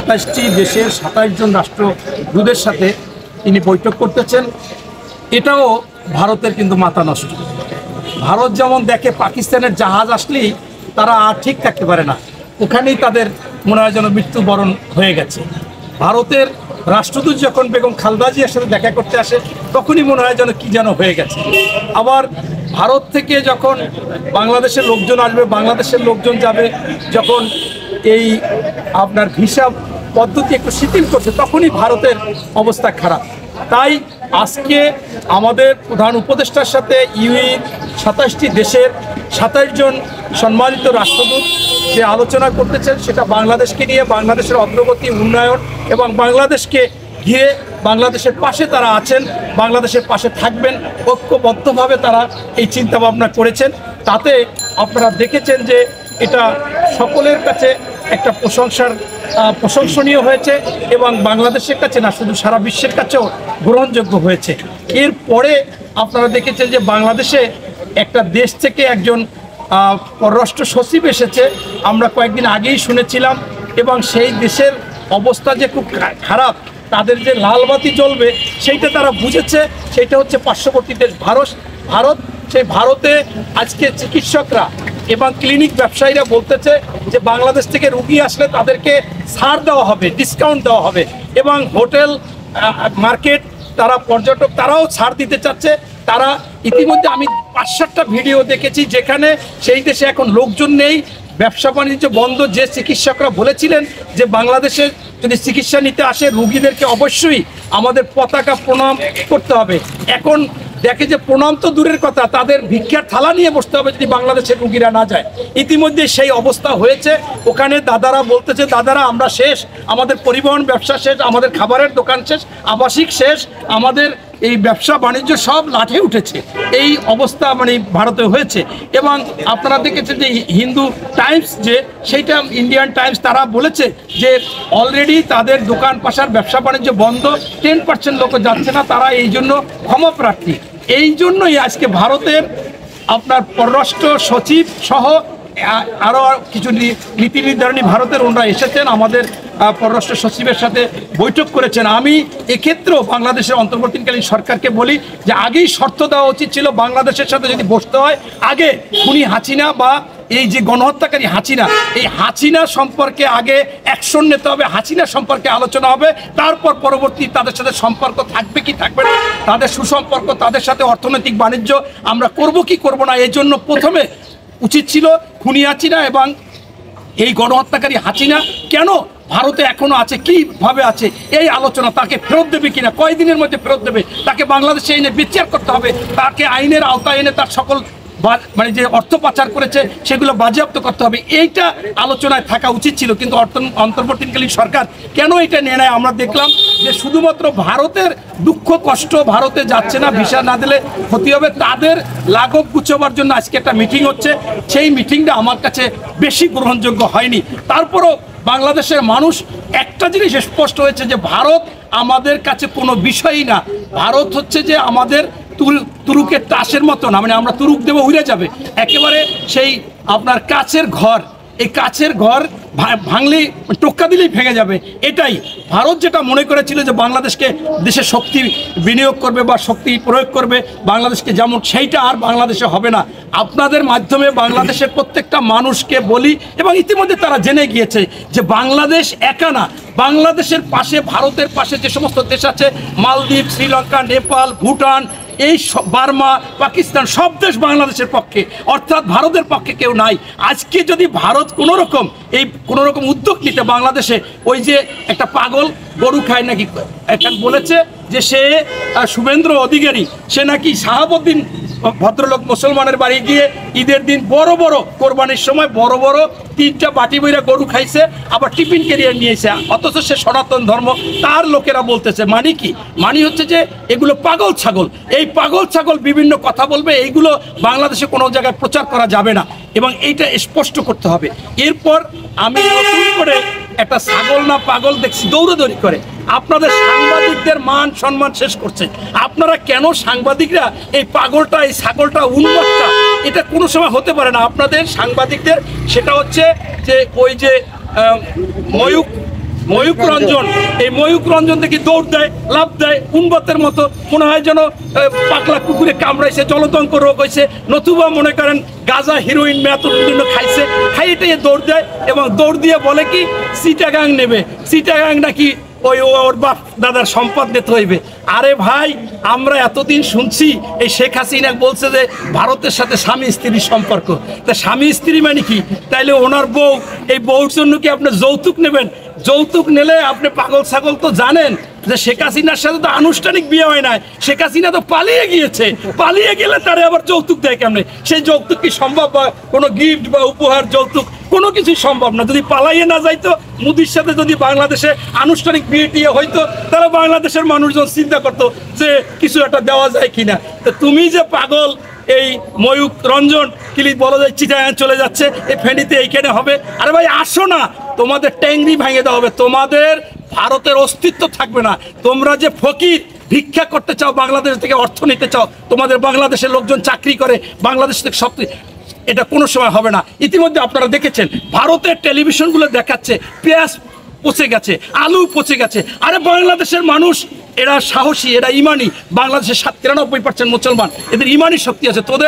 27টি দেশের 27 জন রাষ্ট্রদূতের সাথে তিনি বৈঠক করতেছেন। এটাও ভারতের কিন্তু মাথা নষ্ট। ভারত যেমন দেখে পাকিস্তানের জাহাজ আসলেই তারা আর ঠিক থাকতে পারে না, ওখানেই তাদের মনে হয় যেন মৃত্যুবরণ হয়ে গেছে। ভারতের রাষ্ট্রদূত যখন বেগম খালেদা জিয়ার সাথে দেখা করতে আসে তখনই মনে হয় যেন কি যেন হয়ে গেছে। আবার ভারত থেকে যখন বাংলাদেশের লোকজন আসবে, বাংলাদেশের লোকজন যাবে, যখন এই আপনার ভিসা পদ্ধতি একটু শিথিল করছে তখনই ভারতের অবস্থা খারাপ। তাই আজকে আমাদের প্রধান উপদেষ্টার সাথে ইউএইর 27টি দেশের 27 জন সম্মানিত রাষ্ট্রদূত যে আলোচনা করতেছেন সেটা বাংলাদেশকে নিয়ে, বাংলাদেশের অগ্রগতি, উন্নয়ন এবং বাংলাদেশকে ঘিরে বাংলাদেশের পাশে তারা আছেন, বাংলাদেশের পাশে থাকবেন, ঐক্যবদ্ধভাবে তারা এই চিন্তাভাবনা করেছেন। তাতে আপনারা দেখেছেন যে এটা সকলের কাছে একটা প্রশংসনীয় হয়েছে এবং বাংলাদেশের কাছে না শুধু সারা বিশ্বের কাছেও গ্রহণযোগ্য হয়েছে। এরপরে আপনারা দেখেছেন যে বাংলাদেশে একটা দেশ থেকে একজন পররাষ্ট্র সচিব এসেছে, আমরা কয়েকদিন আগেই শুনেছিলাম, এবং সেই দেশের অবস্থা যে খুব খারাপ, তাদের যে লালবাতি জ্বলবে সেইটা তারা বুঝেছে। সেইটা হচ্ছে পার্শ্ববর্তী দেশ ভারত। সেই ভারতে আজকে চিকিৎসকরা এবং ক্লিনিক ব্যবসায়ীরা বলতেছে যে বাংলাদেশ থেকে রুগী আসলে তাদেরকে ছাড় দেওয়া হবে, ডিসকাউন্ট দেওয়া হবে, এবং হোটেল মার্কেট তারা পর্যটক তারাও ছাড় দিতে চাচ্ছে। তারা ইতিমধ্যে আমি 5-7টা ভিডিও দেখেছি যেখানে সেই দেশে এখন লোকজন নেই, ব্যবসা বাণিজ্য বন্ধ। যে চিকিৎসকরা বলেছিলেন যে বাংলাদেশে যদি চিকিৎসা নিতে আসে রুগীদেরকে অবশ্যই আমাদের পতাকা প্রণাম করতে হবে, এখন দেখে যে প্রণাম তো দূরের কথা, তাদের ভিক্ষার থালা নিয়ে বসতে হবে যদি বাংলাদেশের রুগীরা না যায়। ইতিমধ্যে সেই অবস্থা হয়েছে। ওখানে দাদারা বলতেছে, দাদারা আমরা শেষ, আমাদের পরিবহন ব্যবসা শেষ, আমাদের খাবারের দোকান শেষ, আবাসিক শেষ, আমাদের এই ব্যবসা বাণিজ্য সব লাঠে উঠেছে। এই অবস্থা মানে ভারতে হয়েছে। এবং আপনারা দেখেছেন যে হিন্দু টাইমস, যে সেইটা ইন্ডিয়ান টাইমস, তারা বলেছে যে অলরেডি তাদের দোকান পাশার ব্যবসা বাণিজ্য বন্ধ, 10% লোক যাচ্ছে না, তারা এই জন্য ক্ষমা প্রার্থী। এই জন্যই আজকে ভারতের আপনার পররাষ্ট্র সচিব সহ আরও কিছু নীতি নির্ধারণী ভারতের ওনারা এসেছেন, আমাদের পররাষ্ট্র সচিবের সাথে বৈঠক করেছেন। আমি এক্ষেত্রেও বাংলাদেশের অন্তর্বর্তীকালীন সরকারকে বলি যে আগেই শর্ত দেওয়া উচিত ছিল, বাংলাদেশের সাথে যদি বসতে হয় আগে খুনি হাসিনা বা এই যে গণহত্যাকারী হাসিনা, এই হাসিনা সম্পর্কে আগে অ্যাকশন নিতে হবে, হাসিনা সম্পর্কে আলোচনা হবে, তারপর পরবর্তী তাদের সাথে সম্পর্ক থাকবে কি থাকবে না, তাদের সুসম্পর্ক, তাদের সাথে অর্থনৈতিক বাণিজ্য আমরা করব কি করব না। এই জন্য প্রথমে উচিত ছিল খুনি হাসিনা এবং এই গণহত্যাকারী হাসিনা কেন ভারতে এখনো আছে, কিভাবে আছে, এই আলোচনা, তাকে ফেরত দেবে কিনা, কয়দিনের মধ্যে ফেরত দেবে, তাকে বাংলাদেশে এনে বিচার করতে হবে, তাকে আইনের আওতায় এনে তার সকল মানে যে অর্থ পাচার করেছে সেগুলো বাজেয়াপ্ত করতে হবে। এইটা আলোচনায় থাকা উচিত ছিল, কিন্তু অন্তর্বর্তীকালীন সরকার কেন এটা নিয়ে নেয়? আমরা দেখলাম যে শুধুমাত্র ভারতের দুঃখ কষ্ট, ভারতে যাচ্ছে না, ভিসা না দিলে ক্ষতি হবে, তাদের লাঘব গুছোবার জন্য আজকে একটা মিটিং হচ্ছে। সেই মিটিংটা আমার কাছে বেশি গ্রহণযোগ্য হয়নি। তারপরও বাংলাদেশের মানুষ একটা জিনিস স্পষ্ট হয়েছে যে ভারত আমাদের কাছে কোনো বিষয়ই না। ভারত হচ্ছে যে আমাদের তুরুকের তাসের মতো না, মানে আমরা তুরুক দেবো উড়ে যাবে, একেবারে সেই আপনার কাচের ঘর, এই কাচের ঘর ভাঙলেই টোক্কা দিলেই ভেঙে যাবে। এটাই ভারত যেটা মনে করেছিল যে বাংলাদেশকে দেশে শক্তি বিনিয়োগ করবে বা শক্তি প্রয়োগ করবে বাংলাদেশকে, যেমন সেইটা আর বাংলাদেশে হবে না। আপনাদের মাধ্যমে বাংলাদেশের প্রত্যেকটা মানুষকে বলি, এবং ইতিমধ্যে তারা জেনে গিয়েছে যে বাংলাদেশ একা না, বাংলাদেশের পাশে, ভারতের পাশে যে সমস্ত দেশ আছে, মালদ্বীপ, শ্রীলঙ্কা, নেপাল, ভুটান, এই বার্মা, পাকিস্তান, সব দেশ বাংলাদেশের পক্ষে, অর্থাৎ ভারতের পক্ষে কেউ নাই। আজকে যদি ভারত কোনো রকম উদ্যোগ নিতে বাংলাদেশে, ওই যে একটা পাগল গরু খায় নাকি একটা বলেছে যে সে শুভেন্দ্র অধিকারী, সে নাকি শাহাবুদ্দিন ভদ্রলোক মুসলমানের বাড়ি গিয়ে ঈদের দিন বড় বড় কোরবানির সময় বড় বড় 3টা বাটি বইরা গরু খাইছে, আবার টিফিন ক্যারিয়ার নিয়েছে, অথচ সে সনাতন ধর্ম। তার লোকেরা বলতেছে মানে কি, মানে হচ্ছে যে এগুলো পাগল ছাগল, এই পাগল ছাগল বিভিন্ন কথা বলবে, এইগুলো বাংলাদেশে কোনো জায়গায় প্রচার করা যাবে না, এবং এইটা স্পষ্ট করতে হবে। এরপর আমি নতুন করে একটা ছাগল না পাগল দেখছি দৌড়াদৌড়ি করে, আপনাদের সাংবাদিকদের মান সম্মান শেষ করছে। আপনারা কেন সাংবাদিকরা এই পাগলটা, এই ছাগলটা, উন্মাদটা, এটা কোনো সময় হতে পারে না আপনাদের সাংবাদিকদের। সেটা হচ্ছে যে ওই যে ময়ূক রঞ্জন, এই ময়ূক রঞ্জন দেখি দৌড় দেয়, লাভ দেয় উন্মত্তের মতো, মনে হয় যেন পাগলা কুকুরে কামড়াইছে, জলতঙ্ক রোগ হয়েছে, নতুবা মনে করেন গাঁজা হিরোইন মেয়াতুল খাইছে, খাইতে দৌড় দেয় এবং দৌড় দিয়ে বলে কি চিটাগাং নেবে, চিটাগাং নাকি ওই ওর বাপ দাদার সম্পদ নিতে হইবে। আরে ভাই, আমরা এতদিন শুনছি এই শেখ হাসিনা বলছে যে ভারতের সাথে স্বামী স্ত্রীর সম্পর্ক, তা স্বামী স্ত্রী মানে কি? তাইলে ওনার বউ, এই বউর জন্য কি আপনি যৌতুক নেবেন? যৌতুক নিলে আপনি পাগল ছাগল তো জানেন যে শেখ হাসিনার সাথে তো আনুষ্ঠানিক বিয়ে হয় না, শেখ হাসিনা তো পালিয়ে গিয়েছে, পালিয়ে গেলে তারে আবার যৌতুক দেয় কেমনে? সেই যৌতুক কি সম্ভব? বা কোনো গিফট বা উপহার যৌতুক কোনো কিছুই সম্ভব না। যদি পালাইয়ে না যাইতো, মোদির সাথে যদি বাংলাদেশে আনুষ্ঠানিক বিয়ে টিয়ে হইতো, তাহলে বাংলাদেশের মানুষজন চিন্তা করতো যে কিছু একটা দেওয়া যায় কিনা। তো তুমি যে পাগল, এই ময়ূক রঞ্জন কিলি বলা যায় চিটাগাং চলে যাচ্ছে, এই ফেনীতে এইখানে হবে। আরে ভাই আসো না, তোমাদের ট্যাংরি ভেঙে দেওয়া হবে, তোমাদের ভারতের অস্তিত্ব থাকবে না। তোমরা যে ফকির, ভিক্ষা করতে চাও, বাংলাদেশ থেকে অর্থ নিতে চাও, তোমাদের বাংলাদেশের লোকজন চাকরি করে, বাংলাদেশ থেকে সব, এটা কোনো সময় হবে না। ইতিমধ্যে আপনারা দেখেছেন ভারতের টেলিভিশনগুলো দেখাচ্ছে পেঁয়াজ পচে গেছে, আলু পচে গেছে। আরে বাংলাদেশের মানুষ এরা সাহসী, এরা ইমানি, বাংলাদেশের 93% মুসলমান, এদের ইমানি শক্তি আছে। তোদের